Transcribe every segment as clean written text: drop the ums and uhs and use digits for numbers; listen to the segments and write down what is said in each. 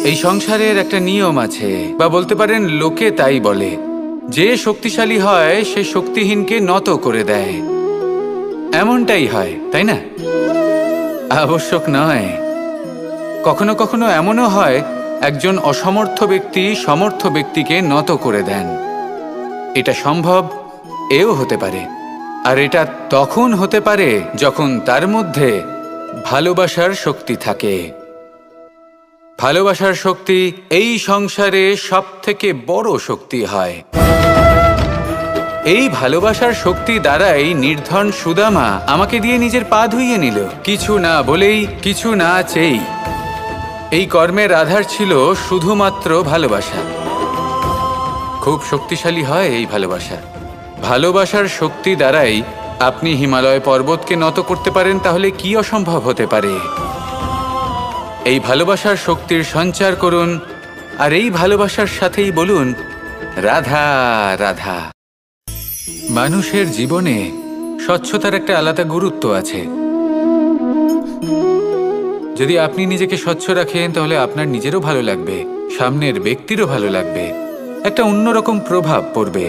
এই সংসারের একটা নিয়ম আছে, বা বলতে পারেন লোকে তাই বলে, যে শক্তিশালী হয় সে শক্তিহীনকে নত করে দেয়। এমনটাই হয়, তাই না? আবশ্যক নয়। কখনো কখনো এমনও হয় একজন অসমর্থ ব্যক্তি সমর্থ ব্যক্তিকে নত করে দেন। এটা সম্ভব, এও হতে পারে। আর এটা তখন হতে পারে যখন তার মধ্যে ভালোবাসার শক্তি থাকে। ভালোবাসার শক্তি এই সংসারে সবথেকে বড় শক্তি হয়। এই ভালোবাসার শক্তি দ্বারাই নির্ধন সুদামা আমাকে দিয়ে নিজের পা ধুইয়ে নিল, কিছু না বলেই, কিছু না চেয়েই। এই কর্মের আধার ছিল শুধুমাত্র ভালোবাসা। খুব শক্তিশালী হয় এই ভালোবাসা। ভালোবাসার শক্তি দ্বারাই আপনি হিমালয় পর্বতকে নত করতে পারেন, তাহলে কি অসম্ভব হতে পারে? এই ভালোবাসার শক্তির সঞ্চার করুন, আর এই ভালোবাসার সাথেই বলুন রাধা রাধা। মানুষের জীবনে স্বচ্ছতার একটা আলাদা গুরুত্ব আছে। যদি আপনি নিজেকে স্বচ্ছ রাখেন তাহলে আপনার নিজেরও ভালো লাগবে, সামনের ব্যক্তিরও ভালো লাগবে, একটা অন্যরকম প্রভাব পড়বে।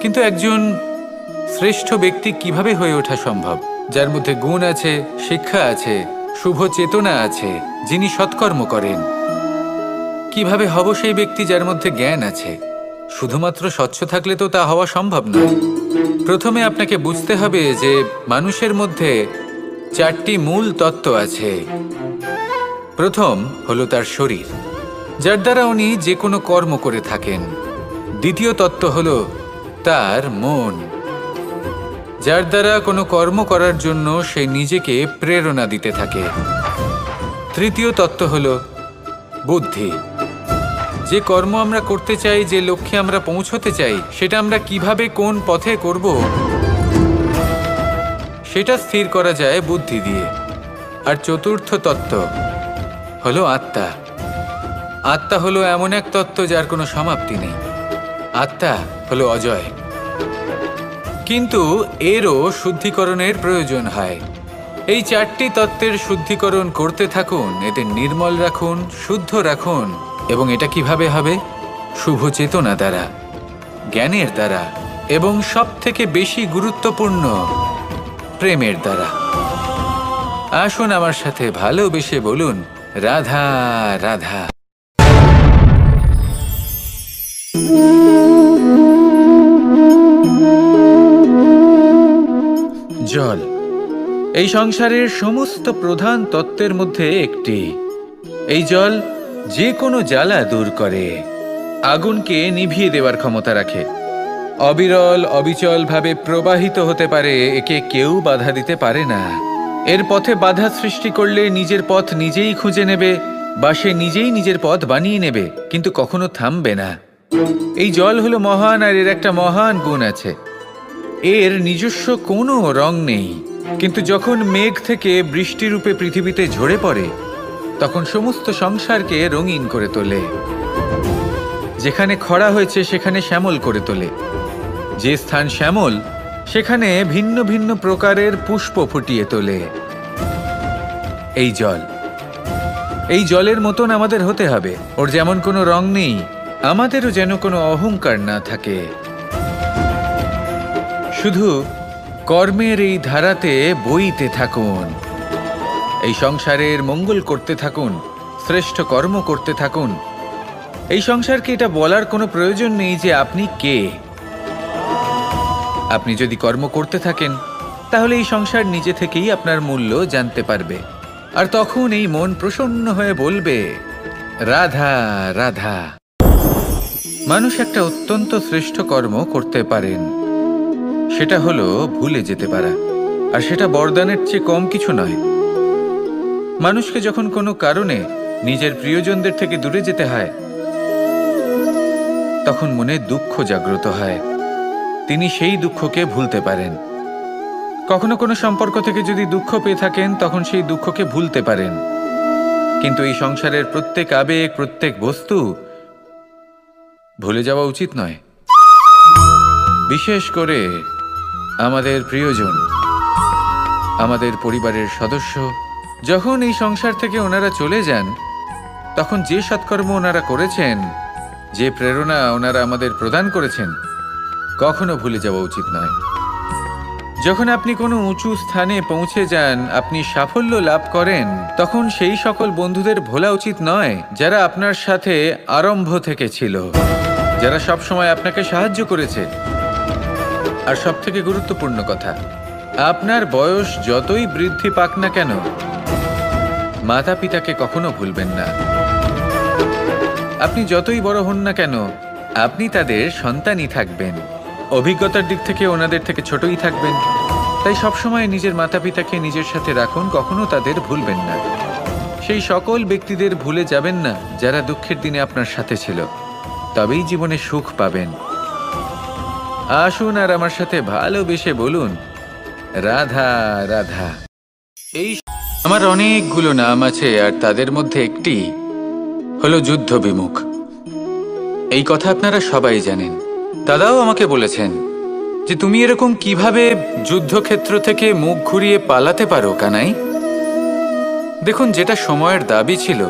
কিন্তু একজন শ্রেষ্ঠ ব্যক্তি কিভাবে হয়ে ওঠা সম্ভব? যার মধ্যে গুণ আছে, শিক্ষা আছে, শুভ চেতনা আছে, যিনি সৎকর্ম করেন। কিভাবে হব সেই ব্যক্তি যার মধ্যে জ্ঞান আছে? শুধুমাত্র স্বচ্ছ থাকলে তো তা হওয়া সম্ভব নয়। প্রথমে আপনাকে বুঝতে হবে যে মানুষের মধ্যে 4টি মূল তত্ত্ব আছে। প্রথম হলো তার শরীর, যার দ্বারা উনি যে কোনো কর্ম করে থাকেন। দ্বিতীয় তত্ত্ব হলো তার মন, যার দ্বারা কোনো কর্ম করার জন্য সে নিজেকে প্রেরণা দিতে থাকে। তৃতীয় তত্ত্ব হলো বুদ্ধি, যে কর্ম আমরা করতে চাই, যে লক্ষ্যে আমরা পৌঁছতে চাই, সেটা আমরা কিভাবে কোন পথে করব সেটা স্থির করা যায় বুদ্ধি দিয়ে। আর চতুর্থ তত্ত্ব হলো আত্মা। আত্মা হলো এমন এক তত্ত্ব যার কোনো সমাপ্তি নেই। আত্মা হলো অজয়। কিন্তু এরও শুদ্ধিকরণের প্রয়োজন হয়। এই 4টি তত্ত্বের শুদ্ধিকরণ করতে থাকুন, এদের নির্মল রাখুন, শুদ্ধ রাখুন। এবং এটা কিভাবে হবে? শুভ চেতনা দ্বারা, জ্ঞানের দ্বারা, এবং সবথেকে বেশি গুরুত্বপূর্ণ প্রেমের দ্বারা। আসুন আমার সাথে ভালোবেসে বলুন রাধা রাধা। জল এই সংসারের সমস্ত প্রধান তত্ত্বের মধ্যে একটি। এই জল যে কোনো জ্বালা দূর করে, আগুনকে নিভিয়ে দেওয়ার ক্ষমতা রাখে, অবিরল অবিচল ভাবে প্রবাহিত হতে পারে, একে কেউ বাধা দিতে পারে না। এর পথে বাধা সৃষ্টি করলে নিজের পথ নিজেই খুঁজে নেবে, বা সে নিজেই নিজের পথ বানিয়ে নেবে, কিন্তু কখনো থামবে না। এই জল হলো মহান, আর এর একটা মহান গুণ আছে, এর নিজস্ব কোনো রং নেই। কিন্তু যখন মেঘ থেকে বৃষ্টিরূপে পৃথিবীতে ঝরে পড়ে, তখন সমস্ত সংসারকে রঙিন করে তোলে। যেখানে খরা হয়েছে সেখানে শ্যামল করে তোলে, যে স্থান শ্যামল সেখানে ভিন্ন ভিন্ন প্রকারের পুষ্প ফুটিয়ে তোলে। এই জল, এই জলের মতন আমাদের হতে হবে। ওর যেমন কোনো রং নেই, আমাদেরও যেন কোনো অহংকার না থাকে। শুধু কর্মের এই ধারাতে বইতে থাকুন, এই সংসারের মঙ্গল করতে থাকুন, শ্রেষ্ঠ কর্ম করতে থাকুন। এই সংসারকে এটা বলার কোনো প্রয়োজন নেই যে আপনি কে। আপনি যদি কর্ম করতে থাকেন তাহলে এই সংসার নিজে থেকেই আপনার মূল্য জানতে পারবে, আর তখন এই মন প্রসন্ন হয়ে বলবে রাধা রাধা। মানুষ একটা অত্যন্ত শ্রেষ্ঠ কর্ম করতে পারেন, সেটা হলো ভুলে যেতে পারা, আর সেটা বরদানের চেয়ে কম কিছু নয়। মানুষকে যখন কোনো কারণে নিজের প্রিয়জনদের থেকে দূরে যেতে হয়, তখন মনে দুঃখ জাগ্রত হয়, তিনি সেই দুঃখকে ভুলতে পারেন। কখনো কোনো সম্পর্ক থেকে যদি দুঃখ পেয়ে থাকেন, তখন সেই দুঃখকে ভুলতে পারেন। কিন্তু এই সংসারের প্রত্যেক আবেগ, প্রত্যেক বস্তু ভুলে যাওয়া উচিত নয়। বিশেষ করে আমাদের প্রিয়জন, আমাদের পরিবারের সদস্য, যখন এই সংসার থেকে ওনারা চলে যান, তখন যে সৎকর্ম ওনারা করেছেন, যে প্রেরণা ওনারা আমাদের প্রদান করেছেন, কখনো ভুলে যাওয়া উচিত নয়। যখন আপনি কোনো উঁচু স্থানে পৌঁছে যান, আপনি সাফল্য লাভ করেন, তখন সেই সকল বন্ধুদের ভোলা উচিত নয় যারা আপনার সাথে আরম্ভ থেকে ছিল, যারা সব সময় আপনাকে সাহায্য করেছে। আর সবথেকে গুরুত্বপূর্ণ কথা, আপনার বয়স যতই বৃদ্ধি পাক না কেন, মাতা পিতাকে কখনো ভুলবেন না। আপনি যতই বড় হন না কেন, আপনি তাদের সন্তানই থাকবেন। অভিজ্ঞতার দিক থেকে ওনাদের থেকে ছোটই থাকবেন। তাই সবসময় নিজের মাতা পিতাকে নিজের সাথে রাখুন, কখনো তাদের ভুলবেন না। সেই সকল ব্যক্তিদের ভুলে যাবেন না যারা দুঃখের দিনে আপনার সাথে ছিল, তবেই জীবনে সুখ পাবেন। আসুন আর আমার সাথে ভালোবেসে বলুন, রাধা রাধা। এই আমার অনেকগুলো নাম আছে, আর তাদের মধ্যে একটি হলো যুদ্ধ বিমুখ। এই কথা আপনারা সবাই জানেন। দাদাও আমাকে বলেছেন যে তুমি এরকম কিভাবে যুদ্ধক্ষেত্র থেকে মুখ ঘুরিয়ে পালাতে পারো কানাই। দেখুন, যেটা সময়ের দাবি ছিল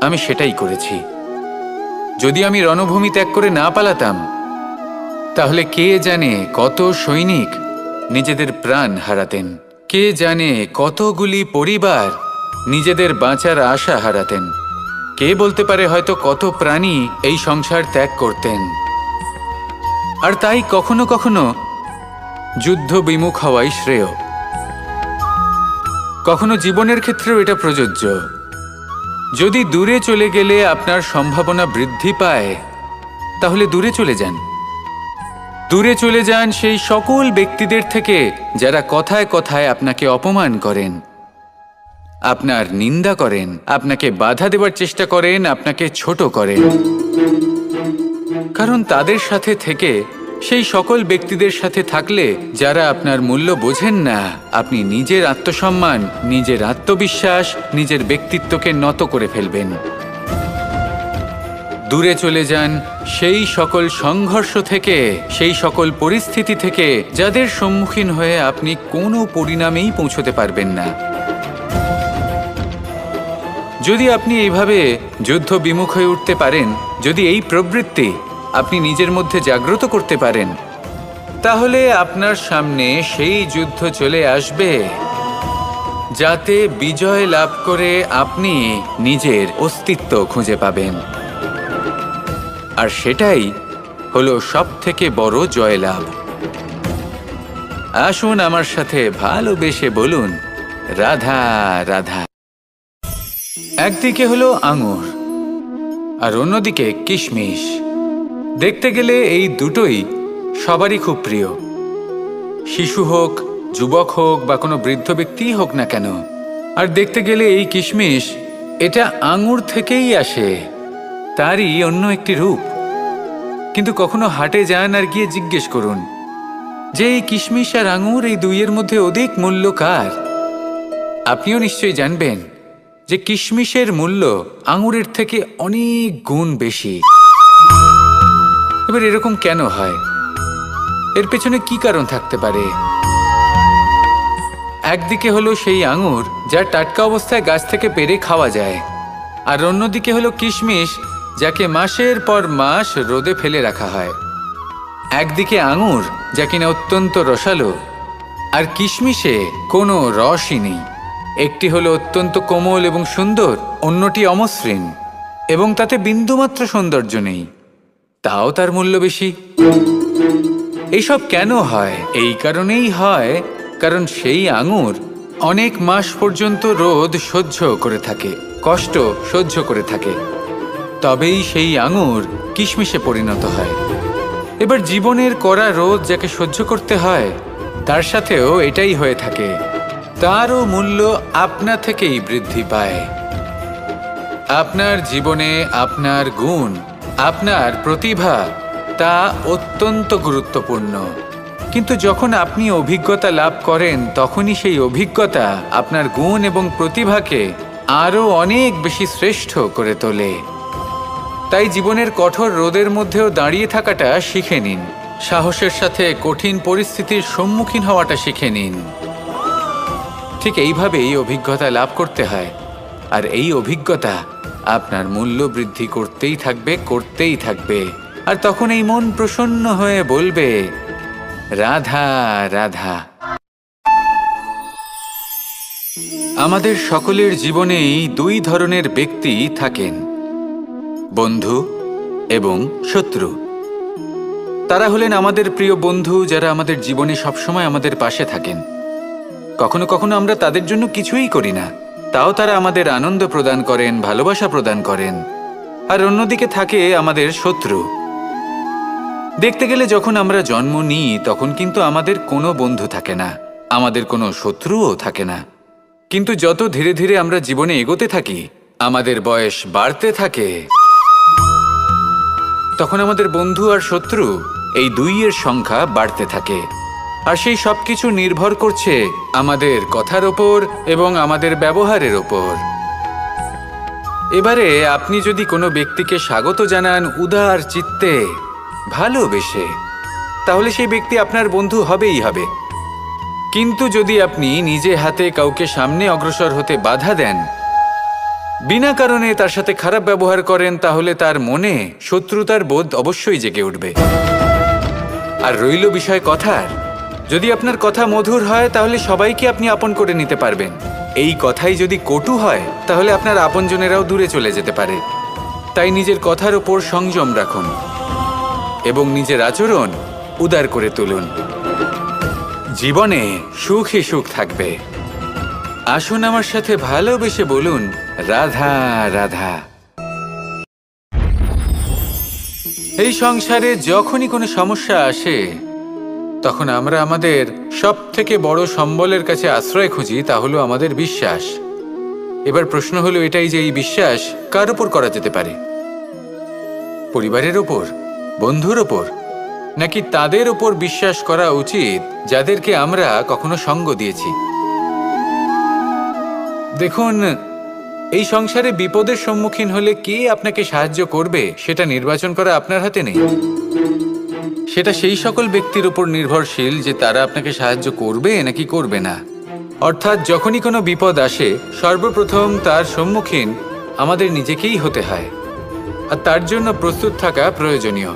আমি সেটাই করেছি। যদি আমি রণভূমি ত্যাগ করে না পালাতাম, তাহলে কে জানে কত সৈনিক নিজেদের প্রাণ হারাতেন, কে জানে কতগুলি পরিবার নিজেদের বাঁচার আশা হারাতেন, কে বলতে পারে হয়তো কত প্রাণী এই সংসার ত্যাগ করতেন। আর তাই কখনো কখনো যুদ্ধ বিমুখ হওয়াই শ্রেয়। কখনো জীবনের ক্ষেত্রেও এটা প্রযোজ্য। যদি দূরে চলে গেলে আপনার সম্ভাবনা বৃদ্ধি পায়, তাহলে দূরে চলে যান। দূরে চলে যান সেই সকল ব্যক্তিদের থেকে যারা কথায় কথায় আপনাকে অপমান করেন, আপনার নিন্দা করেন, আপনাকে বাধা দেওয়ার চেষ্টা করেন, আপনাকে ছোট করেন। কারণ তাদের সাথে থেকে, সেই সকল ব্যক্তিদের সাথে থাকলে যারা আপনার মূল্য বোঝেন না, আপনি নিজের আত্মসম্মান, নিজের আত্মবিশ্বাস, নিজের ব্যক্তিত্বকে নত করে ফেলবেন। দূরে চলে যান সেই সকল সংঘর্ষ থেকে, সেই সকল পরিস্থিতি থেকে যাদের সম্মুখীন হয়ে আপনি কোনো পরিণামেই পৌঁছতে পারবেন না। যদি আপনি এইভাবে যুদ্ধ বিমুখ হয়ে উঠতে পারেন, যদি এই প্রবৃত্তি আপনি নিজের মধ্যে জাগ্রত করতে পারেন, তাহলে আপনার সামনে সেই যুদ্ধ চলে আসবে যাতে বিজয় লাভ করে আপনি নিজের অস্তিত্ব খুঁজে পাবেন। আর সেটাই হলো সবথেকে বড় জয়লাভ। আসুন আমার সাথে ভালোবেসে বলুন, রাধা রাধা। একদিকে হলো আঙুর আর অন্যদিকে কিশমিশ। দেখতে গেলে এই দুটোই সবারই খুব প্রিয়। শিশু হোক, যুবক হোক বা কোনো বৃদ্ধ ব্যক্তিই হোক না কেন। আর দেখতে গেলে এই কিশমিশ, এটা আঙুর থেকেই আসে, তারই অন্য একটি রূপ। কিন্তু কখনো হাটে যান আর গিয়ে জিজ্ঞেস করুন যে এই কিশমিশ আর আঙুর, এই দুইয়ের মধ্যে অধিক মূল্য কার? আপনিও নিশ্চয়ই জানবেন যে কিশমিশের মূল্য আঙুরের থেকে অনেক গুণ বেশি। এবার এরকম কেন হয়? এর পেছনে কি কারণ থাকতে পারে? একদিকে হলো সেই আঙুর যা টাটকা অবস্থায় গাছ থেকে পেড়ে খাওয়া যায়, আর অন্যদিকে হলো কিশমিশ যাকে মাসের পর মাস রোদে ফেলে রাখা হয়। একদিকে আঙুর যা কিনা অত্যন্ত রসালো, আর কিশমিশে কোনো রসই নেই। একটি হলো অত্যন্ত কোমল এবং সুন্দর, অন্যটি অমসৃণ এবং তাতে বিন্দুমাত্র সৌন্দর্য নেই, তাও তার মূল্য বেশি। এইসব কেন হয়? এই কারণেই হয় কারণ সেই আঙুর অনেক মাস পর্যন্ত রোদ সহ্য করে থাকে, কষ্ট সহ্য করে থাকে, তবেই সেই আঙুর কিশমিশে পরিণত হয়। এবার জীবনের কড়া রোদ যাকে সহ্য করতে হয়, তার সাথেও এটাই হয়ে থাকে। তারও মূল্য আপনা থেকেই বৃদ্ধি পায়। আপনার জীবনে আপনার গুণ, আপনার প্রতিভা, তা অত্যন্ত গুরুত্বপূর্ণ। কিন্তু যখন আপনি অভিজ্ঞতা লাভ করেন, তখনই সেই অভিজ্ঞতা আপনার গুণ এবং প্রতিভাকে আরও অনেক বেশি শ্রেষ্ঠ করে তোলে। তাই জীবনের কঠোর রোদের মধ্যেও দাঁড়িয়ে থাকাটা শিখে নিন, সাহসের সাথে কঠিন পরিস্থিতির সম্মুখীন হওয়াটা শিখে নিন। ঠিক এইভাবেই অভিজ্ঞতা লাভ করতে হয়, আর এই অভিজ্ঞতা আপনার মূল্য বৃদ্ধি করতেই থাকবে, করতেই থাকবে। আর তখন এই মন প্রসন্ন হয়ে বলবে, রাধা রাধা। আমাদের সকলের জীবনেই দুই ধরনের ব্যক্তি থাকেন, বন্ধু এবং শত্রু। তারা হলেন আমাদের প্রিয় বন্ধু, যারা আমাদের জীবনে সবসময় আমাদের পাশে থাকেন। কখনো কখনো আমরা তাদের জন্য কিছুই করি না, তাও তারা আমাদের আনন্দ প্রদান করেন, ভালোবাসা প্রদান করেন। আর অন্যদিকে থাকে আমাদের শত্রু। দেখতে গেলে যখন আমরা জন্ম নিই তখন কিন্তু আমাদের কোনো বন্ধু থাকে না, আমাদের কোনো শত্রুও থাকে না। কিন্তু যত ধীরে ধীরে আমরা জীবনে এগোতে থাকি, আমাদের বয়স বাড়তে থাকে, তখন আমাদের বন্ধু আর শত্রু এই দুইয়ের সংখ্যা বাড়তে থাকে। আর সেই সবকিছু নির্ভর করছে আমাদের কথার ওপর এবং আমাদের ব্যবহারের ওপর। এবারে আপনি যদি কোনো ব্যক্তিকে স্বাগত জানান উদার চিত্তে, ভালোবেসে, তাহলে সেই ব্যক্তি আপনার বন্ধু হবেই হবে। কিন্তু যদি আপনি নিজে হাতে কাউকে সামনে অগ্রসর হতে বাধা দেন, বিনা কারণে তার সাথে খারাপ ব্যবহার করেন, তাহলে তার মনে শত্রুতার বোধ অবশ্যই জেগে উঠবে। আর রইল বিষয় কথার, যদি আপনার কথা মধুর হয় তাহলে সবাইকে আপনি আপন করে নিতে পারবেন। এই কথাই যদি কটু হয় তাহলে আপনার আপনজনেরাও দূরে চলে যেতে পারে। তাই নিজের কথার ওপর সংযম রাখুন এবং নিজের আচরণ উদার করে তুলুন। জীবনে সুখই সুখ থাকবে। আসুন আমার সাথে ভালোবেসে বলুন, রাধা রাধা। এই সংসারে যখনই কোনো সমস্যা আসে তখন আমরা আমাদের সব থেকে বড় সম্বলের কাছে আশ্রয় খুঁজি, তা হলো আমাদের বিশ্বাস। এবার প্রশ্ন হলো এটাই যে এই বিশ্বাস কার উপর করা যেতে পারে? পরিবারের ওপর, বন্ধুর ওপর, নাকি তাদের ওপর বিশ্বাস করা উচিত যাদেরকে আমরা কখনো সঙ্গ দিয়েছি? দেখুন, এই সংসারে বিপদের সম্মুখীন হলে কে আপনাকে সাহায্য করবে সেটা নির্বাচন করা আপনার হাতে নেই। সেটা সেই সকল ব্যক্তির উপর নির্ভরশীল যে তারা আপনাকে সাহায্য করবে নাকি করবে না। অর্থাৎ যখনই কোনো বিপদ আসে সর্বপ্রথম তার সম্মুখীন আমাদের নিজেকেই হতে হয়। আর তার জন্য প্রস্তুত থাকা প্রয়োজনীয়,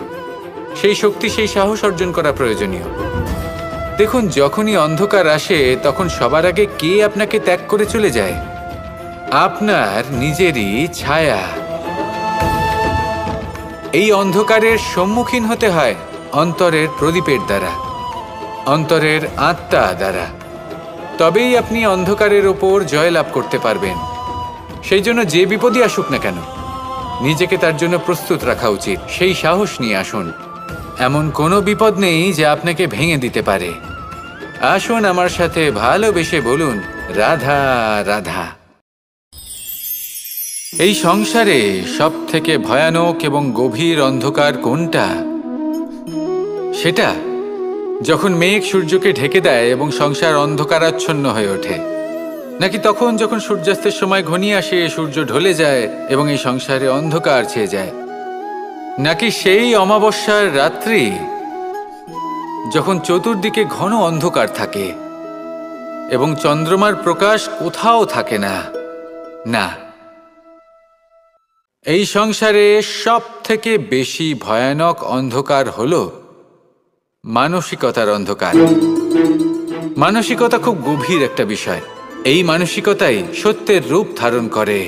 সেই শক্তি, সেই সাহস অর্জন করা প্রয়োজনীয়। দেখুন, যখনই অন্ধকার আসে তখন সবার আগে কে আপনাকে ত্যাগ করে চলে যায়? আপনার নিজেরই ছায়া। এই অন্ধকারের সম্মুখীন হতে হয় অন্তরের প্রদীপের দ্বারা, অন্তরের আত্মা দ্বারা। তবেই আপনি অন্ধকারের ওপর জয়লাভ করতে পারবেন। সেই জন্য যে বিপদই আসুক না কেন, নিজেকে তার জন্য প্রস্তুত রাখা উচিত। সেই সাহস নিয়ে আসুন। এমন কোনো বিপদ নেই যে আপনাকে ভেঙে দিতে পারে। আসুন আমার সাথে ভালোবেসে বলুন, রাধা রাধা। এই সংসারে সব থেকে ভয়ানক এবং গভীর অন্ধকার কোনটা? সেটা যখন মেঘ সূর্যকে ঢেকে দেয় এবং সংসার অন্ধকারাচ্ছন্ন হয়ে ওঠে, নাকি তখন যখন সূর্যাস্তের সময় ঘনিয়ে আসে, সূর্য ঢলে যায় এবং এই সংসারে অন্ধকার ছেয়ে যায়, নাকি সেই অমাবস্যার রাত্রি যখন চতুর্দিকে ঘন অন্ধকার থাকে এবং চন্দ্রমার প্রকাশ কোথাও থাকে না? না, এই সংসারে সব থেকে বেশি ভয়ানক অন্ধকার হলো মানসিকতার অন্ধকার। মানসিকতা খুব গভীর একটা বিষয়। এই মানসিকতাই সত্যের রূপ ধারণ করে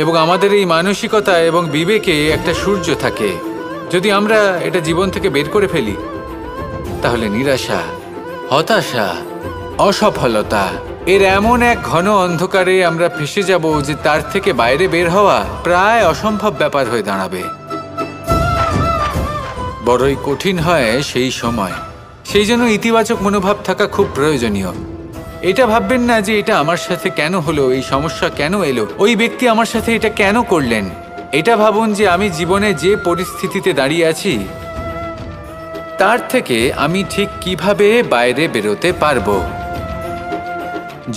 এবং আমাদের এই মানসিকতা এবং বিবেকে একটা সূর্য থাকে। যদি আমরা এটা জীবন থেকে বের করে ফেলি তাহলে নিরাশা, হতাশা, অসফলতা এর এমন এক ঘন অন্ধকারে আমরা ফেঁসে যাব যে তার থেকে বাইরে বের হওয়া প্রায় অসম্ভব ব্যাপার হয়ে দাঁড়াবে। বড়ই কঠিন হয় সেই সময়। সেই জন্য ইতিবাচক মনোভাব থাকা খুব প্রয়োজনীয়। এটা ভাববেন না যে এটা আমার সাথে কেন হলো, এই সমস্যা কেন এলো, ওই ব্যক্তি আমার সাথে এটা কেন করলেন। এটা ভাবুন যে আমি জীবনে যে পরিস্থিতিতে দাঁড়িয়ে আছি তার থেকে আমি ঠিক কিভাবে বাইরে বেরোতে পারবো।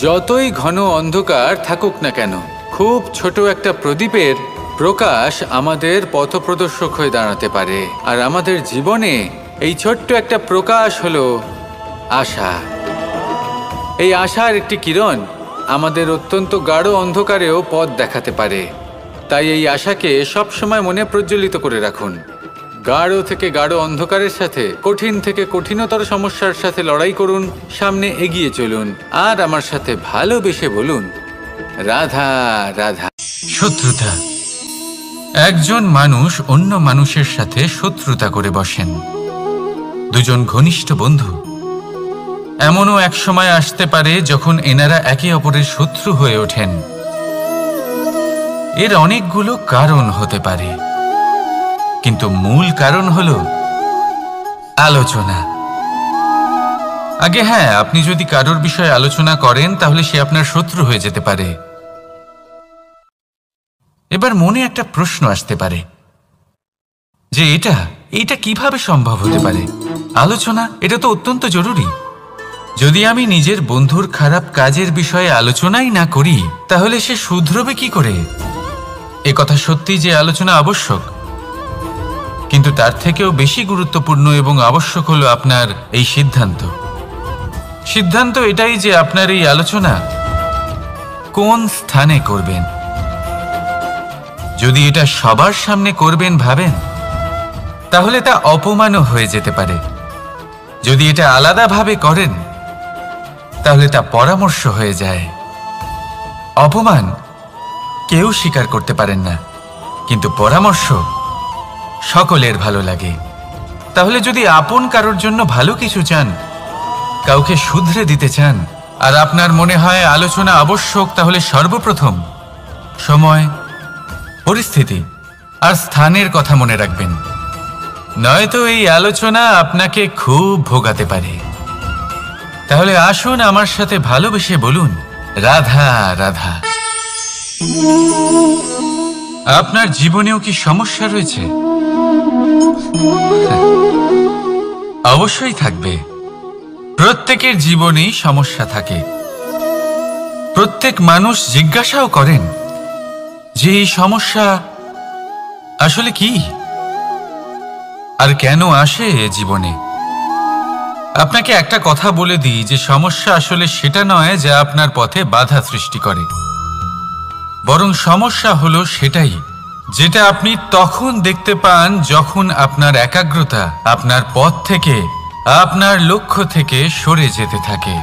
যতই ঘন অন্ধকার থাকুক না কেন, খুব ছোট একটা প্রদীপের প্রকাশ আমাদের পথপ্রদর্শক হয়ে দাঁড়াতে পারে। আর আমাদের জীবনে এই ছোট্ট একটা প্রকাশ হলো আশা। এই আশার একটি কিরণ আমাদের অত্যন্ত গাঢ় অন্ধকারেও পথ দেখাতে পারে। তাই এই আশাকে সবসময় মনে প্রজ্বলিত করে রাখুন। গাঢ় থেকে গাঢ় অন্ধকারের সাথে, কঠিন থেকে কঠিনতর সমস্যার সাথে লড়াই করুন, সামনে এগিয়ে চলুন, আর আমার সাথে ভালোবেসে বলুন, রাধা রাধা। শত্রুতা। একজন মানুষ অন্য মানুষের সাথে শত্রুতা করে বসেন। দুজন ঘনিষ্ঠ বন্ধু, এমনও এক সময় আসতে পারে যখন এনারা একে অপরের শত্রু হয়ে ওঠেন। এর অনেকগুলো কারণ হতে পারে, কিন্তু মূল কারণ হলো আলোচনা। আগে হ্যাঁ, আপনি যদি কারোর বিষয়ে আলোচনা করেন তাহলে সে আপনার শত্রু হয়ে যেতে পারে। এবার মনে একটা প্রশ্ন আসতে পারে যে এটা কিভাবে সম্ভব হতে পারে? আলোচনা, এটা তো অত্যন্ত জরুরি। যদি আমি নিজের বন্ধুর খারাপ কাজের বিষয়ে আলোচনাই না করি তাহলে সে শুধরবে কি করে? এ কথা সত্যি যে আলোচনা আবশ্যক, কিন্তু তার থেকেও বেশি গুরুত্বপূর্ণ এবং আবশ্যক হলো আপনার এই সিদ্ধান্ত এটাই যে আপনার এই আলোচনা কোন স্থানে করবেন। যদি এটা সবার সামনে করবেন ভাবেন, তাহলে তা অপমানও হয়ে যেতে পারে। যদি এটা আলাদাভাবে করেন তাহলে তা পরামর্শ হয়ে যায়। অপমান কেউ স্বীকার করতে পারেন না, কিন্তু পরামর্শ সকলের ভালো লাগে। তাহলে যদি আপন কারোর জন্য ভালো কিছু চান, কাউকে শুধরে দিতে চান, আর আপনার মনে হয় আলোচনা আবশ্যক, তাহলে সর্বপ্রথম সময়, পরিস্থিতি আর স্থানের কথা মনে রাখবেন, নয়তো এই আলোচনা আপনাকে খুব ভোগাতে পারে। তাহলে আসুন আমার সাথে ভালোবেসে বলুন, রাধা রাধা। আপনার জীবনেও কি সমস্যা রয়েছে? অবশ্যই থাকবে। প্রত্যেকের জীবনেই সমস্যা থাকে। প্রত্যেক মানুষ জিজ্ঞাসাও করেন যে এই সমস্যা আসলে কি আর কেন আসে জীবনে। আপনাকে একটা কথা বলে দিই যে সমস্যা আসলে সেটা নয় যা আপনার পথে বাধা সৃষ্টি করে, বরং সমস্যা হলো সেটাই যেটা আপনি তখন দেখতে পান যখন আপনার একাগ্রতা আপনার পথ থেকে, আপনার লক্ষ্য থেকে সরে যেতে থাকে।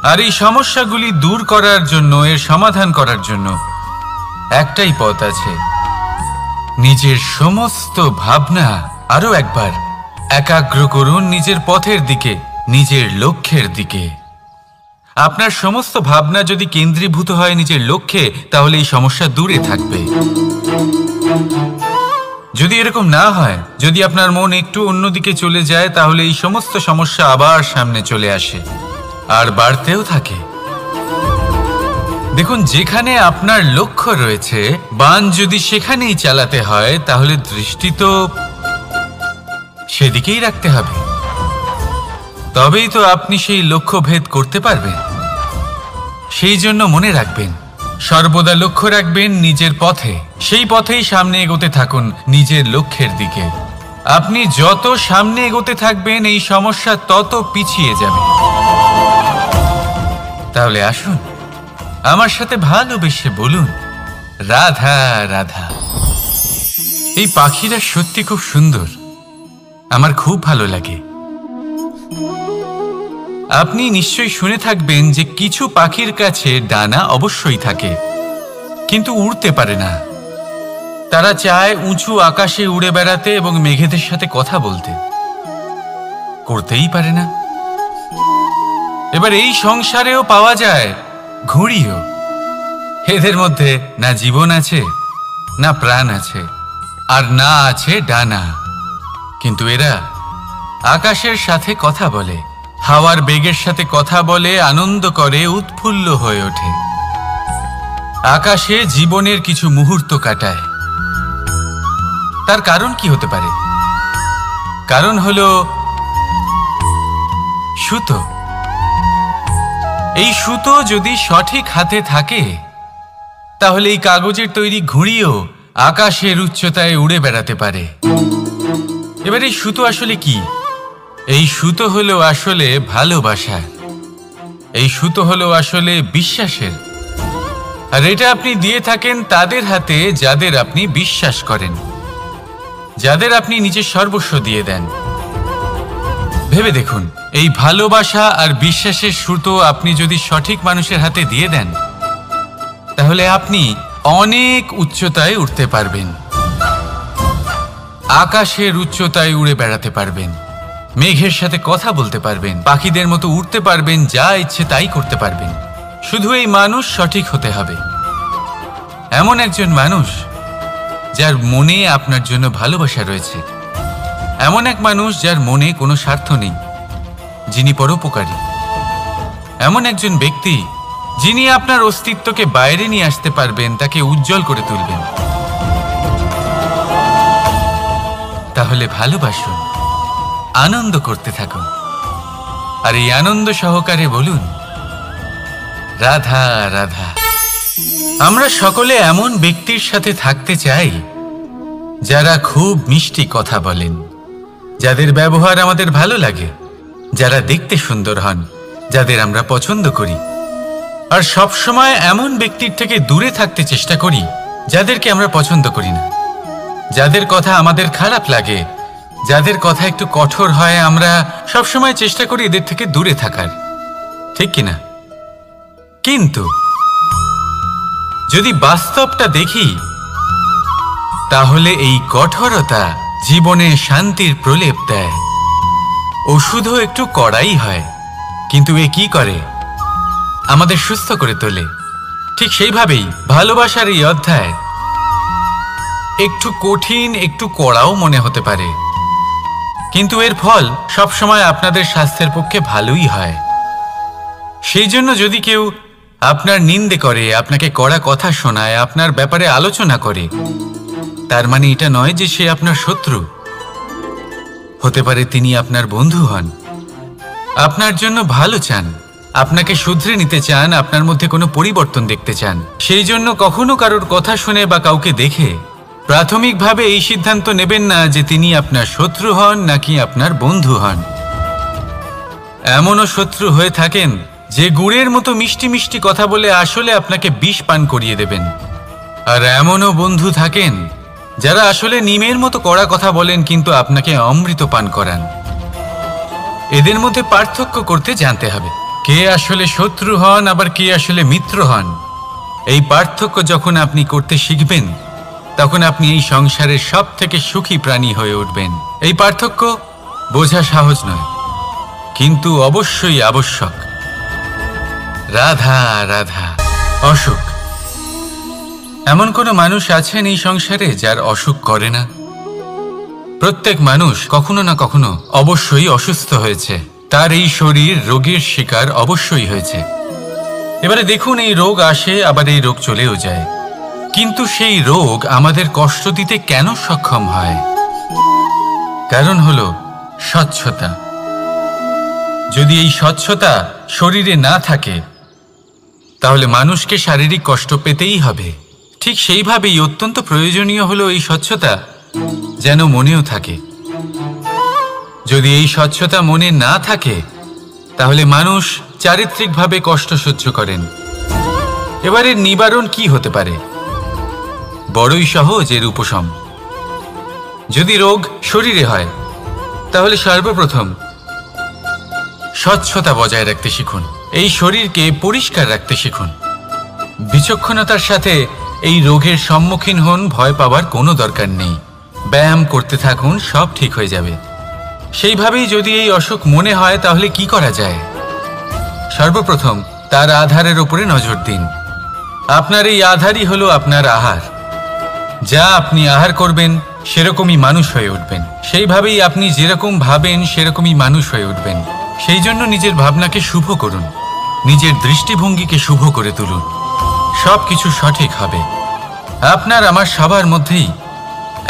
আর এই সমস্যাগুলি দূর করার জন্য, এর সমাধান করার জন্য একটাই পথ আছে, নিজের সমস্ত ভাবনা আরো একবার একাগ্র করুন নিজের পথের দিকে, নিজের লক্ষ্যের দিকে। আপনার সমস্ত ভাবনা যদি কেন্দ্রীভূত হয় নিজের লক্ষ্যে, তাহলে এই সমস্যা দূরে থাকবে। যদি এরকম না হয়, যদি আপনার মন একটু অন্যদিকে চলে যায়, তাহলে এই সমস্ত সমস্যা আবার সামনে চলে আসে আর বাড়তেও থাকে। দেখুন, যেখানে আপনার লক্ষ্য রয়েছে, বান যদি সেখানেই চালাতে হয়, তাহলে দৃষ্টি তো সেদিকেই রাখতে হবে। তবেই তো আপনি সেই লক্ষ্য ভেদ করতে পারবেন। সেই জন্য মনে রাখবেন, সর্বদা লক্ষ্য রাখবেন নিজের পথে, সেই পথেই সামনে এগোতে থাকুন নিজের লক্ষ্যের দিকে। আপনি যত সামনে এগোতে থাকবেন এই সমস্যা তত পিছিয়ে যাবে। তাহলে আসুন আমার সাথে ভালোবেসে বলুন, রাধা রাধা। এই পাখিরা সত্যি খুব সুন্দর, আমার খুব ভালো লাগে। আপনি নিশ্চয়ই শুনে থাকবেন যে কিছু পাখির কাছে ডানা অবশ্যই থাকে, কিন্তু উড়তে পারে না। তারা চায় উঁচু আকাশে উড়ে বেড়াতে এবং মেঘেদের সাথে কথা বলতে, করতেই পারে না। এবার এই সংসারেও পাওয়া যায় ঘুড়িও। এদের মধ্যে না জীবন আছে, না প্রাণ আছে, আর না আছে ডানা, কিন্তু এরা আকাশের সাথে কথা বলে, হাওয়ার বেগের সাথে কথা বলে, আনন্দ করে, উৎফুল্ল হয়ে ওঠে। আকাশে জীবনের কিছু মুহূর্ত কাটায়। তার কারণ কি হতে পারে? কারণ হলো সুতো। এই সুতো যদি সঠিক হাতে থাকে, তাহলে এই কাগজের তৈরি ঘুড়িও আকাশের উচ্চতায় উড়ে বেড়াতে পারে। এবার এই সুতো আসলে কি? এই সুতো হলো আসলে ভালোবাসা, এই সুতো হলো আসলে বিশ্বাসের, আর এটা আপনি দিয়ে থাকেন তাদের হাতে যাদের আপনি বিশ্বাস করেন, যাদের আপনি নিজের সর্বস্ব দিয়ে দেন। ভেবে দেখুন, এই ভালোবাসা আর বিশ্বাসের সুতো আপনি যদি সঠিক মানুষের হাতে দিয়ে দেন, তাহলে আপনি অনেক উচ্চতায় উঠতে পারবেন, আকাশের উচ্চতায় উড়ে বেড়াতে পারবেন, মেঘের সাথে কথা বলতে পারবেন, পাখিদের মতো উড়তে পারবেন, যা ইচ্ছে তাই করতে পারবেন। শুধু এই মানুষ সঠিক হতে হবে, এমন একজন মানুষ যার মনে আপনার জন্য ভালোবাসা রয়েছে, এমন এক মানুষ যার মনে কোনো স্বার্থ নেই, যিনি পরোপকারী, এমন একজন ব্যক্তি যিনি আপনার অস্তিত্বকে বাইরে নিয়ে আসতে পারবেন, তাকে উজ্জ্বল করে তুলবেন। তাহলে ভালোবাসুন, আনন্দ করতে থাকুন, আর এই আনন্দ সহকারে বলুন, রাধা রাধা। আমরা সকলে এমন ব্যক্তির সাথে থাকতে চাই যারা খুব মিষ্টি কথা বলেন, যাদের ব্যবহার আমাদের ভালো লাগে, যারা দেখতে সুন্দর হন, যাদের আমরা পছন্দ করি। আর সবসময় এমন ব্যক্তির থেকে দূরে থাকতে চেষ্টা করি যাদেরকে আমরা পছন্দ করি না, যাদের কথা আমাদের খারাপ লাগে, যাদের কথা একটু কঠোর হয়। আমরা সবসময় চেষ্টা করি এদের থেকে দূরে থাকার, ঠিক কিনা? কিন্তু যদি বাস্তবটা দেখি, তাহলে এই কঠোরতা জীবনে শান্তির প্রলেপ দেয়। ওষুধও একটু কড়াই হয়, কিন্তু এ কি করে? আমাদের সুস্থ করে তোলে। ঠিক সেইভাবেই ভালোবাসার এই অধ্যায় একটু কঠিন, একটু কড়াও মনে হতে পারে, কিন্তু এর ফল সবসময় আপনাদের স্বাস্থ্যের পক্ষে ভালোই হয়। সেই জন্য যদি কেউ আপনার নিন্দে করে, আপনাকে কড়া কথা শোনায়, আপনার ব্যাপারে আলোচনা করে, তার মানে এটা নয় যে সে আপনার শত্রু। হতে পারে তিনি আপনার বন্ধু হন, আপনার জন্য ভালো চান, আপনাকে শুধরে নিতে চান, আপনার মধ্যে কোনো পরিবর্তন দেখতে চান। সেই জন্য কখনো কারোর কথা শুনে বা কাউকে দেখে প্রাথমিকভাবে এই সিদ্ধান্ত নেবেন না যে তিনি আপনার শত্রু হন নাকি আপনার বন্ধু হন। এমনও শত্রু হয়ে থাকেন যে গুড়ের মতো মিষ্টি মিষ্টি কথা বলে আসলে আপনাকে বিষ পান করিয়ে দেবেন, আর এমনও বন্ধু থাকেন যারা আসলে নিমের মতো কড়া কথা বলেন কিন্তু আপনাকে অমৃত পান করান। এদের মধ্যে পার্থক্য করতে জানতে হবে, কে আসলে শত্রু হন আবার কে আসলে মিত্র হন। এই পার্থক্য যখন আপনি করতে শিখবেন, তখন আপনি এই সংসারের সব থেকে সুখী প্রাণী হয়ে উঠবেন। এই পার্থক্য বোঝা সহজ নয়, কিন্তু অবশ্যই আবশ্যক। রাধা রাধা। অসুখ। এমন কোনো মানুষ আছেন এই সংসারে যার অসুখ করে না? প্রত্যেক মানুষ কখনো না কখনো অবশ্যই অসুস্থ হয়েছে, তার এই শরীর রোগের শিকার অবশ্যই হয়েছে। এবারে দেখুন, এই রোগ আসে, আবার এই রোগ চলেও যায়, কিন্তু সেই রোগ আমাদের কষ্ট দিতে কেন সক্ষম হয়? কারণ হলো স্বচ্ছতা। যদি এই স্বচ্ছতা শরীরে না থাকে, তাহলে মানুষকে শারীরিক কষ্ট পেতেই হবে। ঠিক সেইভাবেই অত্যন্ত প্রয়োজনীয় হলো এই স্বচ্ছতা যেন মনেও থাকে। যদি এই স্বচ্ছতা মনে না থাকে, তাহলে মানুষ চারিত্রিকভাবে কষ্ট সহ্য করেন। এবারে নিবারণ কি হতে পারে? বড়ই সহজ এর উপশম। যদি রোগ শরীরে হয়, তাহলে সর্বপ্রথম স্বচ্ছতা বজায় রাখতে শিখুন, এই শরীরকে পরিষ্কার রাখতে শিখুন। বিচক্ষণতার সাথে এই রোগের সম্মুখীন হন, ভয় পাওয়ার কোনো দরকার নেই। ব্যায়াম করতে থাকুন, সব ঠিক হয়ে যাবে। সেইভাবেই যদি এই অসুখ মনে হয়, তাহলে কি করা যায়? সর্বপ্রথম তার আধারের উপরে নজর দিন। আপনার এই আধারই হলো আপনার আহার। যা আপনি আহার করবেন সেরকমই মানুষ হয়ে উঠবেন। সেইভাবেই আপনি যেরকম ভাবেন সেরকমই মানুষ হয়ে উঠবেন। সেই জন্য নিজের ভাবনাকে শুভ করুন, নিজের দৃষ্টিভঙ্গিকে শুভ করে তুলুন, সব কিছু সঠিক হবে। আপনার আমার সবার মধ্যেই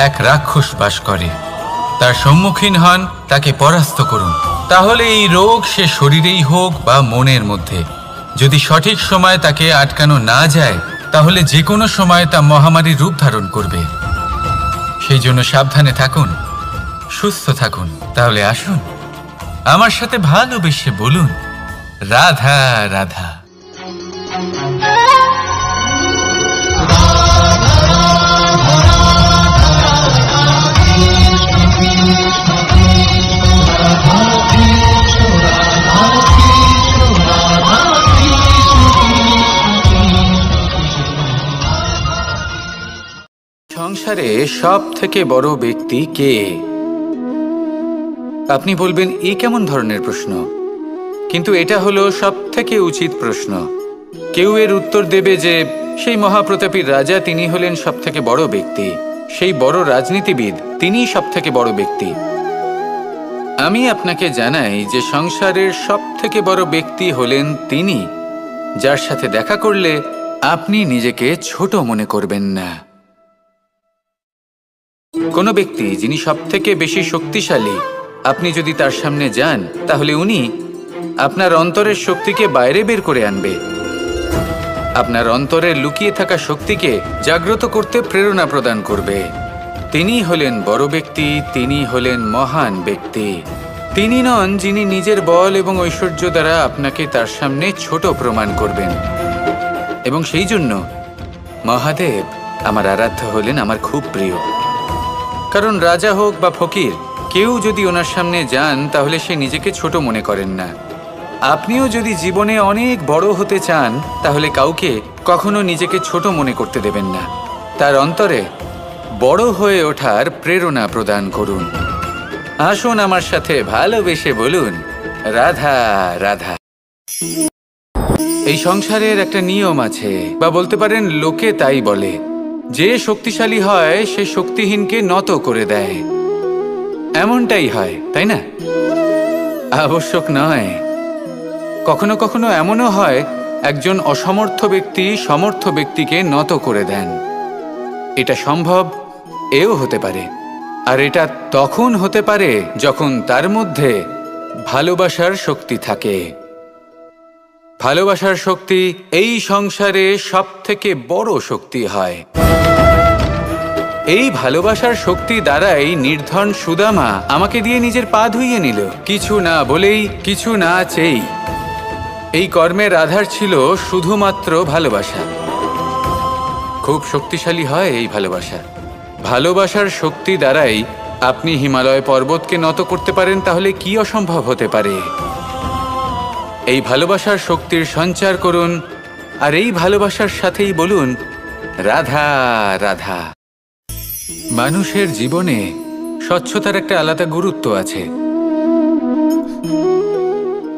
এক রাক্ষস বাস করে, তার সম্মুখীন হন, তাকে পরাস্ত করুন। তাহলে এই রোগ সে শরীরেই হোক বা মনের মধ্যে, যদি সঠিক সময় তাকে আটকানো না যায়, তাহলে যে কোনো সময় তা মহামারীর রূপ ধারণ করবে। সেই জন্য সাবধানে থাকুন, সুস্থ থাকুন। তাহলে আসুন আমার সাথে ভালোবেসে বলুন, রাধা রাধা। সংসারে সব থেকে বড় ব্যক্তি কে? আপনি বলবেন এ কেমন ধরনের প্রশ্ন, কিন্তু এটা হলো সব থেকে উচিত প্রশ্ন। কেউ এর উত্তর দেবে যে সেই মহাপ্রতাপী রাজা, তিনি হলেন সব থেকে বড় ব্যক্তি, সেই বড় রাজনীতিবিদ, তিনিই সব থেকে বড় ব্যক্তি। আমি আপনাকে জানাই যে সংসারের সব থেকে বড় ব্যক্তি হলেন তিনি, যার সাথে দেখা করলে আপনি নিজেকে ছোট মনে করবেন না। কোনো ব্যক্তি যিনি সব থেকে বেশি শক্তিশালী, আপনি যদি তার সামনে যান তাহলে উনি আপনার অন্তরের শক্তিকে বাইরে বের করে আনবে, আপনার অন্তরে লুকিয়ে থাকা শক্তিকে জাগ্রত করতে প্রেরণা প্রদান করবে। তিনি হলেন বড় ব্যক্তি, তিনি হলেন মহান ব্যক্তি। তিনি নন যিনি নিজের বল এবং ঐশ্বর্য দ্বারা আপনাকে তার সামনে ছোট প্রমাণ করবেন। এবং সেই জন্য মহাদেব আমার আরাধ্য হলেন আমার খুব প্রিয়। কারণ রাজা হোক বা ফকির, কেউ যদি ওনার সামনে যান তাহলে সে নিজেকে ছোট মনে করেন না। আপনিও যদি জীবনে অনেক বড় হতে চান তাহলে কাউকে কখনো নিজেকে ছোট মনে করতে দেবেন না। তার অন্তরে বড় হয়ে ওঠার প্রেরণা প্রদান করুন। আসুন আমার সাথে ভালোবেসে বলুন, রাধা রাধা। এই সংসারের একটা নিয়ম আছে, বা বলতে পারেন লোকে তাই বলে, যে শক্তিশালী হয় সে শক্তিহীনকে নত করে দেয়। এমনটাই হয়, তাই না? আবশ্যক নয়। কখনো কখনো এমনও হয় একজন অসমর্থ ব্যক্তি সমর্থ ব্যক্তিকে নত করে দেন। এটা সম্ভব, এও হতে পারে। আর এটা তখন হতে পারে যখন তার মধ্যে ভালোবাসার শক্তি থাকে। ভালোবাসার শক্তি এই সংসারে সব থেকে বড় শক্তি হয়। এই ভালোবাসার শক্তি দ্বারাই নির্ধন সুদামা আমাকে দিয়ে নিজের পা ধুইয়ে নিল, কিছু না বলেই, কিছু না চেয়েই। এই কর্মের আধার ছিল শুধুমাত্র ভালোবাসা। খুব শক্তিশালী হয় এই ভালোবাসা। ভালোবাসার শক্তি দ্বারাই আপনি হিমালয় পর্বতকে নত করতে পারেন, তাহলে কি অসম্ভব হতে পারে? এই ভালোবাসার শক্তির সঞ্চার করুন, আর এই ভালোবাসার সাথেই বলুন, রাধা রাধা। মানুষের জীবনে স্বচ্ছতার একটা আলাদা গুরুত্ব আছে।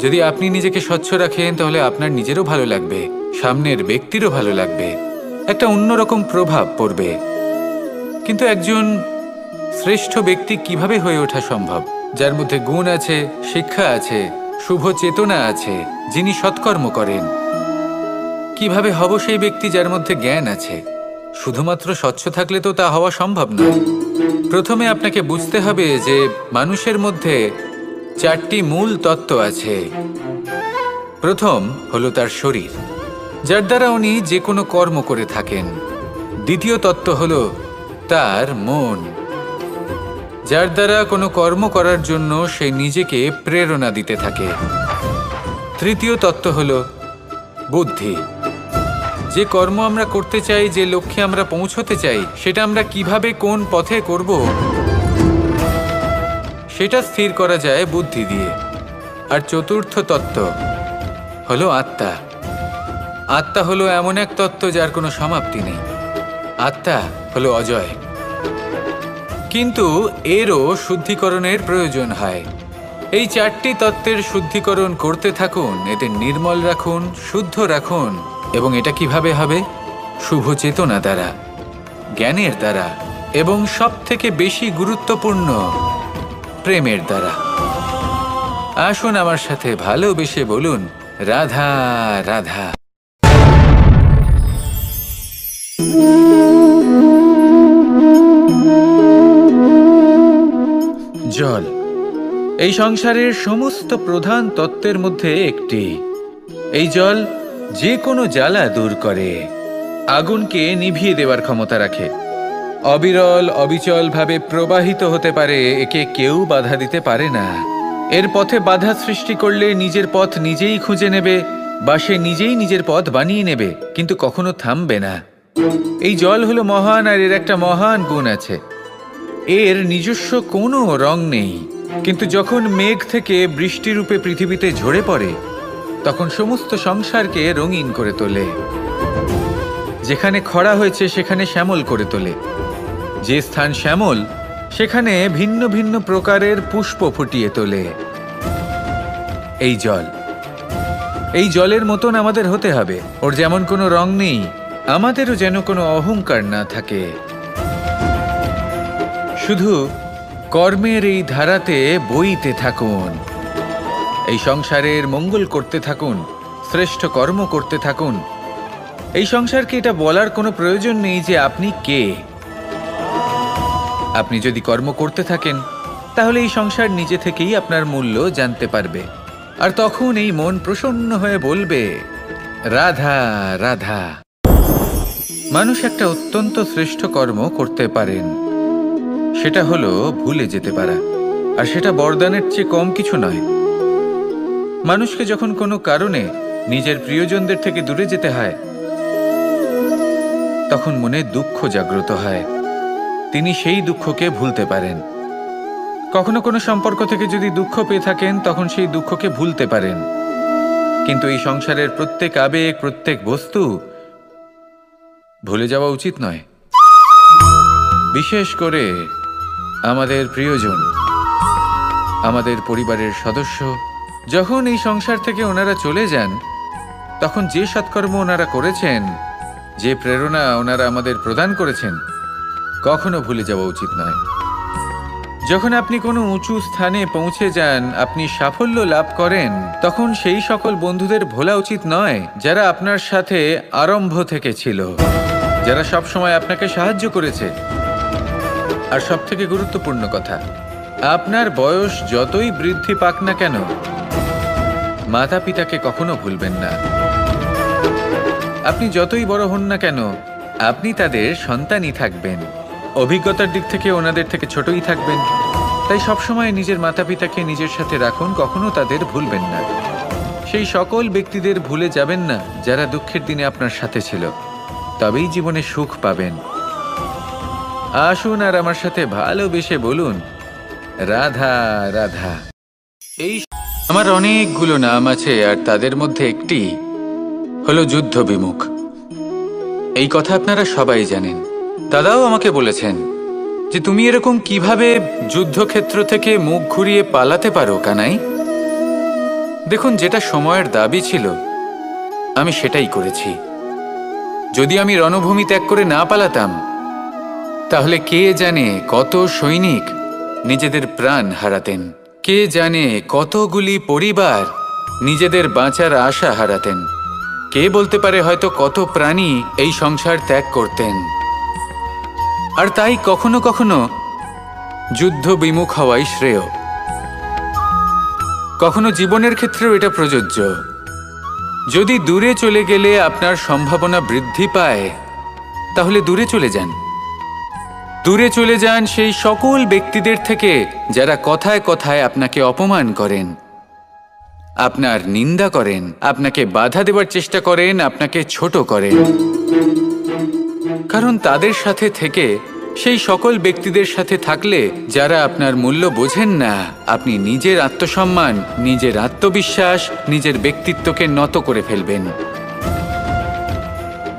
যদি আপনি নিজেকে স্বচ্ছ রাখেন তাহলে আপনার নিজেরও ভালো লাগবে, সামনের ব্যক্তিরও ভালো লাগবে, একটা অন্যরকম প্রভাব পড়বে। কিন্তু একজন শ্রেষ্ঠ ব্যক্তি কিভাবে হয়ে ওঠা সম্ভব? যার মধ্যে গুণ আছে, শিক্ষা আছে, শুভ চেতনা আছে, যিনি সৎকর্ম করেন। কিভাবে হব সেই ব্যক্তি যার মধ্যে জ্ঞান আছে? শুধুমাত্র স্বচ্ছ থাকলে তো তা হওয়া সম্ভব নয়। প্রথমে আপনাকে বুঝতে হবে যে মানুষের মধ্যে 4টি মূল তত্ত্ব আছে। প্রথম হলো তার শরীর, যার দ্বারা উনি যে কোনো কর্ম করে থাকেন। দ্বিতীয় তত্ত্ব হলো তার মন, যার দ্বারা কোনো কর্ম করার জন্য সে নিজেকে প্রেরণা দিতে থাকে। তৃতীয় তত্ত্ব হলো বুদ্ধি, যে কর্ম আমরা করতে চাই, যে লক্ষ্যে আমরা পৌঁছতে চাই, সেটা আমরা কিভাবে কোন পথে করব সেটা স্থির করা যায় বুদ্ধি দিয়ে। আর চতুর্থ তত্ত্ব হলো আত্মা। আত্মা হলো এমন এক তত্ত্ব যার কোনো সমাপ্তি নেই। আত্মা হলো অজয়। কিন্তু এরও শুদ্ধিকরণের প্রয়োজন হয়। এই 4টি তত্ত্বের শুদ্ধিকরণ করতে থাকুন, এদের নির্মল রাখুন, শুদ্ধ রাখুন। এবং এটা কিভাবে হবে? শুভ চেতনা দ্বারা, জ্ঞানের দ্বারা, এবং সব থেকে বেশি গুরুত্বপূর্ণ প্রেমের দ্বারা। আসুন আমার সাথে ভালোবেসে বলুন, রাধা রাধা। জল এই সংসারের সমস্ত প্রধান তত্ত্বের মধ্যে একটি। এই জল যে কোনো জ্বালা দূর করে, আগুনকে নিভিয়ে দেওয়ার ক্ষমতা রাখে, অবিরল অবিচলভাবে প্রবাহিত হতে পারে, একে কেউ বাধা দিতে পারে না। এর পথে বাধা সৃষ্টি করলে নিজের পথ নিজেই খুঁজে নেবে, বা সে নিজেই নিজের পথ বানিয়ে নেবে, কিন্তু কখনো থামবে না। এই জল হলো মহান, আর এর একটা মহান গুণ আছে, এর নিজস্ব কোনো রং নেই। কিন্তু যখন মেঘ থেকে বৃষ্টিরূপে পৃথিবীতে ঝরে পড়ে, তখন সমস্ত সংসারকে রঙিন করে তোলে। যেখানে খরা হয়েছে সেখানে শ্যামল করে তোলে। যে স্থান শ্যামল সেখানে ভিন্ন ভিন্ন প্রকারের পুষ্প ফুটিয়ে তোলে। এই জলের মতন আমাদের হতে হবে। ওর যেমন কোনো রং নেই, আমাদেরও যেন কোনো অহংকার না থাকে। শুধু কর্মের এই ধারাতে বইতে থাকুন, এই সংসারের মঙ্গল করতে থাকুন, শ্রেষ্ঠ কর্ম করতে থাকুন। এই সংসারকে এটা বলার কোনো প্রয়োজন নেই যে আপনি কে। আপনি যদি কর্ম করতে থাকেন তাহলে এই সংসার নিজে থেকেই আপনার মূল্য জানতে পারবে। আর তখন এই মন প্রসন্ন হয়ে বলবে, রাধা রাধা। মানুষ একটা অত্যন্ত শ্রেষ্ঠ কর্ম করতে পারেন, সেটা হলো ভুলে যেতে পারা। আর সেটা বরদানের চেয়ে কম কিছু নয়। মানুষকে যখন কোনো কারণে নিজের প্রিয়জনদের থেকে দূরে যেতে হয়, তখন মনে দুঃখ জাগ্রত হয়। তিনি সেই দুঃখকে ভুলতে পারেন। কখনো কোনো সম্পর্ক থেকে যদি দুঃখ পেয়ে থাকেন, তখন সেই দুঃখকে ভুলতে পারেন। কিন্তু এই সংসারের প্রত্যেক আবেগ, প্রত্যেক বস্তু ভুলে যাওয়া উচিত নয়। বিশেষ করে আমাদের প্রিয়জন, আমাদের পরিবারের সদস্য, যখন এই সংসার থেকে ওনারা চলে যান, তখন যে সৎকর্ম ওনারা করেছেন, যে প্রেরণা ওনারা আমাদের প্রদান করেছেন, কখনো ভুলে যাওয়া উচিত নয়। যখন আপনি কোনো উঁচু স্থানে পৌঁছে যান, আপনি সাফল্য লাভ করেন, তখন সেই সকল বন্ধুদের ভোলা উচিত নয় যারা আপনার সাথে আরম্ভ থেকে ছিল, যারা সব সময় আপনাকে সাহায্য করেছে। আর সবথেকে গুরুত্বপূর্ণ কথা, আপনার বয়স যতই বৃদ্ধি পাক না কেন, মাতা পিতাকে কখনো ভুলবেন না। আপনি যতই বড় হন না কেন, আপনি তাদের সন্তানই থাকবেন। অভিজ্ঞতার দিক থেকে ওনাদের থেকে ছোটই থাকবেন। তাই সবসময় নিজের মাতা পিতাকে নিজের সাথে রাখুন, কখনো তাদের ভুলবেন না। সেই সকল ব্যক্তিদের ভুলে যাবেন না যারা দুঃখের দিনে আপনার সাথে ছিল, তবেই জীবনে সুখ পাবেন। আসুন আর আমার সাথে ভালোবেসে বলুন, রাধা রাধা। এই আমার অনেকগুলো নাম আছে, আর তাদের মধ্যে একটি হলো যুদ্ধ বিমুখ। এই কথা আপনারা সবাই জানেন। দাদাও আমাকে বলেছেন যে তুমি এরকম কিভাবে যুদ্ধক্ষেত্র থেকে মুখ ঘুরিয়ে পালাতে পারো কানাই। দেখুন, যেটা সময়ের দাবি ছিল আমি সেটাই করেছি। যদি আমি রণভূমি ত্যাগ করে না পালাতাম, তাহলে কে জানে কত সৈনিক নিজেদের প্রাণ হারাতেন, কে জানে কতগুলি পরিবার নিজেদের বাঁচার আশা হারাতেন, কে বলতে পারে হয়তো কত প্রাণী এই সংসার ত্যাগ করতেন। আর তাই কখনো কখনো যুদ্ধ বিমুখ হওয়াই শ্রেয়। কখনো জীবনের ক্ষেত্রেও এটা প্রযোজ্য। যদি দূরে চলে গেলে আপনার সম্ভাবনা বৃদ্ধি পায়, তাহলে দূরে চলে যান। দূরে চলে যান সেই সকল ব্যক্তিদের থেকে যারা কথায় কথায় আপনাকে অপমান করেন, আপনার নিন্দা করেন, আপনাকে বাধা দেবার চেষ্টা করেন, আপনাকে ছোট করেন। কারণ তাদের সাথে থেকে, সেই সকল ব্যক্তিদের সাথে থাকলে যারা আপনার মূল্য বোঝেন না, আপনি নিজের আত্মসম্মান, নিজের আত্মবিশ্বাস, নিজের ব্যক্তিত্বকে নত করে ফেলবেন।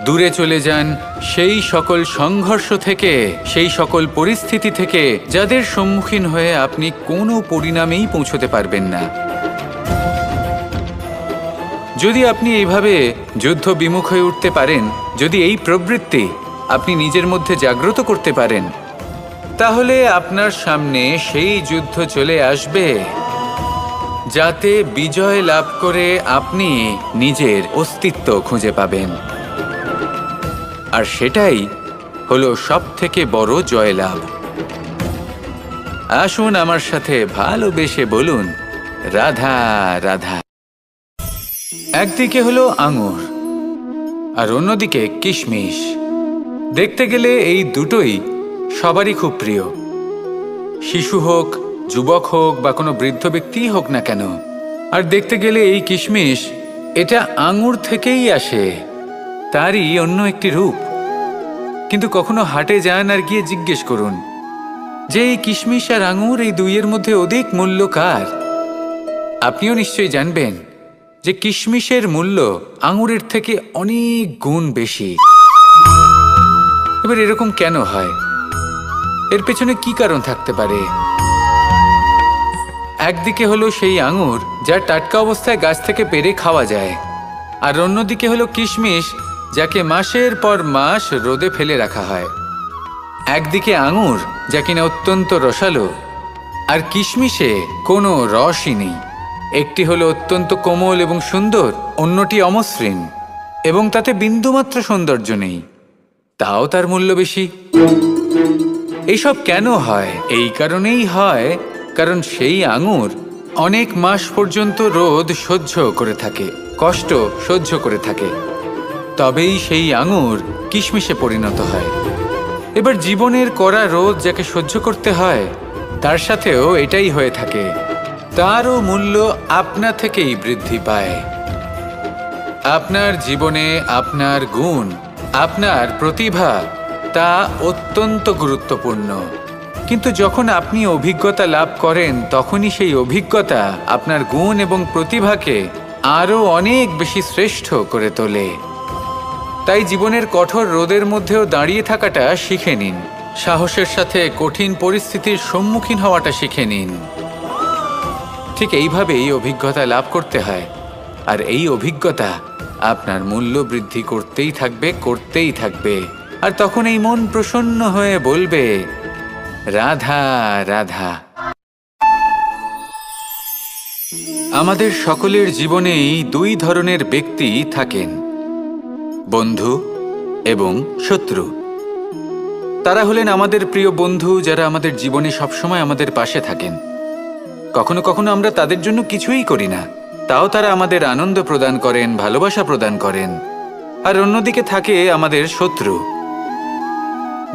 দূরে চলে যান সেই সকল সংঘর্ষ থেকে, সেই সকল পরিস্থিতি থেকে যাদের সম্মুখীন হয়ে আপনি কোনো পরিণামেই পৌঁছতে পারবেন না। যদি আপনি এইভাবে যুদ্ধ বিমুখ হয়ে উঠতে পারেন, যদি এই প্রবৃত্তি আপনি নিজের মধ্যে জাগ্রত করতে পারেন, তাহলে আপনার সামনে সেই যুদ্ধ চলে আসবে যাতে বিজয় লাভ করে আপনি নিজের অস্তিত্ব খুঁজে পাবেন। আর সেটাই হলো সবথেকে বড় জয়লাভ। আসুন আমার সাথে ভালোবেসে বলুন, রাধা রাধা। একদিকে হলো আঙুর আর অন্যদিকে কিশমিশ। দেখতে গেলে এই দুটোই সবারই খুব প্রিয়। শিশু হোক, যুবক হোক বা কোনো বৃদ্ধ ব্যক্তিই হোক না কেন। আর দেখতে গেলে এই কিশমিশ, এটা আঙুর থেকেই আসে, তারই অন্য একটি রূপ। কিন্তু কখনো হাটে যান আর গিয়ে জিজ্ঞেস করুন যে এই কিশমিশ আর আঙুর, এই দুইয়ের মধ্যে অধিক মূল্য কার? আপনিও নিশ্চয়ই জানবেন যে কিশমিশের মূল্য আঙুরের থেকে অনেক গুণ বেশি। এবার এরকম কেন হয়? এর পেছনে কি কারণ থাকতে পারে? একদিকে হলো সেই আঙুর যা টাটকা অবস্থায় গাছ থেকে পেড়ে খাওয়া যায়, আর অন্যদিকে হলো কিশমিশ যাকে মাসের পর মাস রোদে ফেলে রাখা হয়। একদিকে আঙুর যা কিনা অত্যন্ত রসালো, আর কিশমিশে কোনো রসই নেই। একটি হলো অত্যন্ত কোমল এবং সুন্দর, অন্যটি অমসৃণ এবং তাতে বিন্দুমাত্র সৌন্দর্য নেই, তাও তার মূল্য বেশি। এইসব কেন হয়? এই কারণেই হয় কারণ সেই আঙুর অনেক মাস পর্যন্ত রোদ সহ্য করে থাকে, কষ্ট সহ্য করে থাকে, তবেই সেই আঙুর কিশমিশে পরিণত হয়। এবার জীবনের কড়া রোদ যাকে সহ্য করতে হয় তার সাথেও এটাই হয়ে থাকে, তারও মূল্য আপনা থেকেই বৃদ্ধি পায়। আপনার জীবনে আপনার গুণ, আপনার প্রতিভা তা অত্যন্ত গুরুত্বপূর্ণ, কিন্তু যখন আপনি অভিজ্ঞতা লাভ করেন তখনই সেই অভিজ্ঞতা আপনার গুণ এবং প্রতিভাকে আরও অনেক বেশি শ্রেষ্ঠ করে তোলে। তাই জীবনের কঠোর রোদের মধ্যেও দাঁড়িয়ে থাকাটা শিখে নিন, সাহসের সাথে কঠিন পরিস্থিতির সম্মুখীন হওয়াটা শিখে নিন। ঠিক এইভাবেই অভিজ্ঞতা লাভ করতে হয়, আর এই অভিজ্ঞতা আপনার মূল্য বৃদ্ধি করতেই থাকবে, করতেই থাকবে। আর তখন এই মন প্রসন্ন হয়ে বলবে, রাধা রাধা। আমাদের সকলের জীবনেই দুই ধরনের ব্যক্তি থাকেন, বন্ধু এবং শত্রু। তারা হলেন আমাদের প্রিয় বন্ধু, যারা আমাদের জীবনে সবসময় আমাদের পাশে থাকেন। কখনো কখনো আমরা তাদের জন্য কিছুই করি না, তাও তারা আমাদের আনন্দ প্রদান করেন, ভালোবাসা প্রদান করেন। আর অন্যদিকে থাকে আমাদের শত্রু।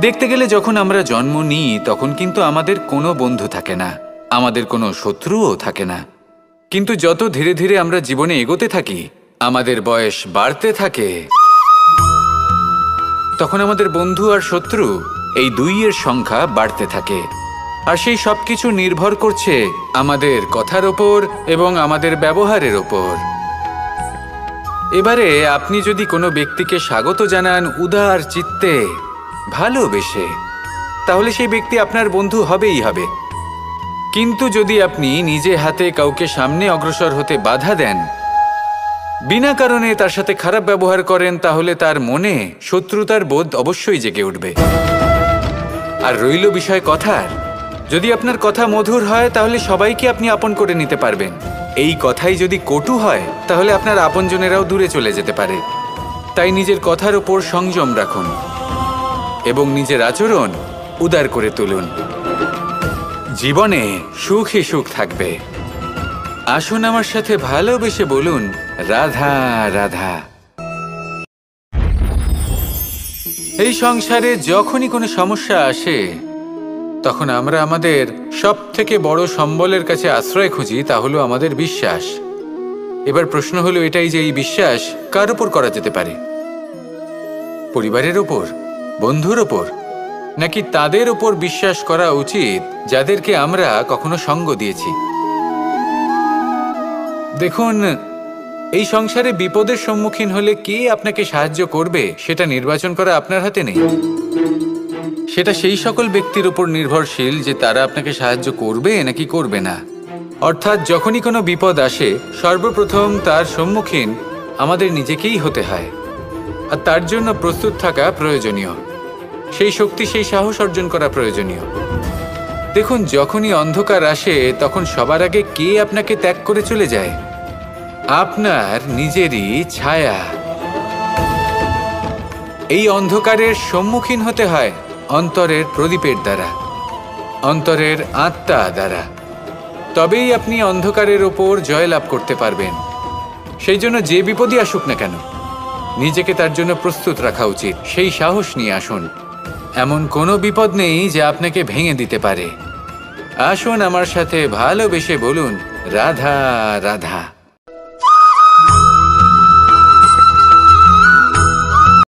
দেখতে গেলে যখন আমরা জন্ম নিই তখন কিন্তু আমাদের কোনো বন্ধু থাকে না, আমাদের কোনো শত্রুও থাকে না। কিন্তু যত ধীরে ধীরে আমরা জীবনে এগোতে থাকি, আমাদের বয়স বাড়তে থাকে, তখন আমাদের বন্ধু আর শত্রু এই দুইয়ের সংখ্যা বাড়তে থাকে। আর সেই সব কিছু নির্ভর করছে আমাদের কথার ওপর এবং আমাদের ব্যবহারের ওপর। এবারে আপনি যদি কোনো ব্যক্তিকে স্বাগত জানান উদার চিত্তে, ভালোবেসে, তাহলে সেই ব্যক্তি আপনার বন্ধু হবেই হবে। কিন্তু যদি আপনি নিজে হাতে কাউকে সামনে অগ্রসর হতে বাধা দেন, বিনা কারণে তার সাথে খারাপ ব্যবহার করেন, তাহলে তার মনে শত্রুতার বোধ অবশ্যই জেগে উঠবে। আর রইল বিষয় কথার, যদি আপনার কথা মধুর হয় তাহলে সবাইকে আপনি আপন করে নিতে পারবেন। এই কথাই যদি কটু হয় তাহলে আপনার আপনজনেরাও দূরে চলে যেতে পারে। তাই নিজের কথার ওপর সংযম রাখুন এবং নিজের আচরণ উদার করে তুলুন। জীবনে সুখই সুখ থাকবে। আসুন আমার সাথে ভালোবেসে বলুন, রাধা রাধা। এই সংসারে যখনই কোনো সমস্যা আসে তখন আমরা আমাদের সব থেকে বড় সম্বলের কাছে আশ্রয় খুঁজি, তা হলো আমাদের বিশ্বাস। এবার প্রশ্ন হলো এটাই যে এই বিশ্বাস কার ওপর করা যেতে পারে? পরিবারের ওপর, বন্ধুর ওপর, নাকি তাদের ওপর বিশ্বাস করা উচিত যাদেরকে আমরা কখনো সঙ্গ দিয়েছি? দেখুন, এই সংসারে বিপদের সম্মুখীন হলে কে আপনাকে সাহায্য করবে সেটা নির্বাচন করা আপনার হাতে নেই। সেটা সেই সকল ব্যক্তির উপর নির্ভরশীল যে তারা আপনাকে সাহায্য করবে নাকি করবে না। অর্থাৎ যখনই কোনো বিপদ আসে সর্বপ্রথম তার সম্মুখীন আমাদের নিজেকেই হতে হয়, আর তার জন্য প্রস্তুত থাকা প্রয়োজনীয়। সেই শক্তি, সেই সাহস অর্জন করা প্রয়োজনীয়। দেখুন, যখনই অন্ধকার আসে তখন সবার আগে কে আপনাকে ত্যাগ করে চলে যায়? আপনার নিজেরই ছায়া। এই অন্ধকারের সম্মুখীন হতে হয় অন্তরের প্রদীপের দ্বারা, অন্তরের আত্মা দ্বারা। তবেই আপনি অন্ধকারের ওপর জয়লাভ করতে পারবেন। সেই জন্য যে বিপদই আসুক না কেন নিজেকে তার জন্য প্রস্তুত রাখা উচিত। সেই সাহস নিয়ে আসুন। এমন কোনো বিপদ নেই যা আপনাকে ভেঙে দিতে পারে। আসুন আমার সাথে ভালোবেসে বলুন, রাধা রাধা।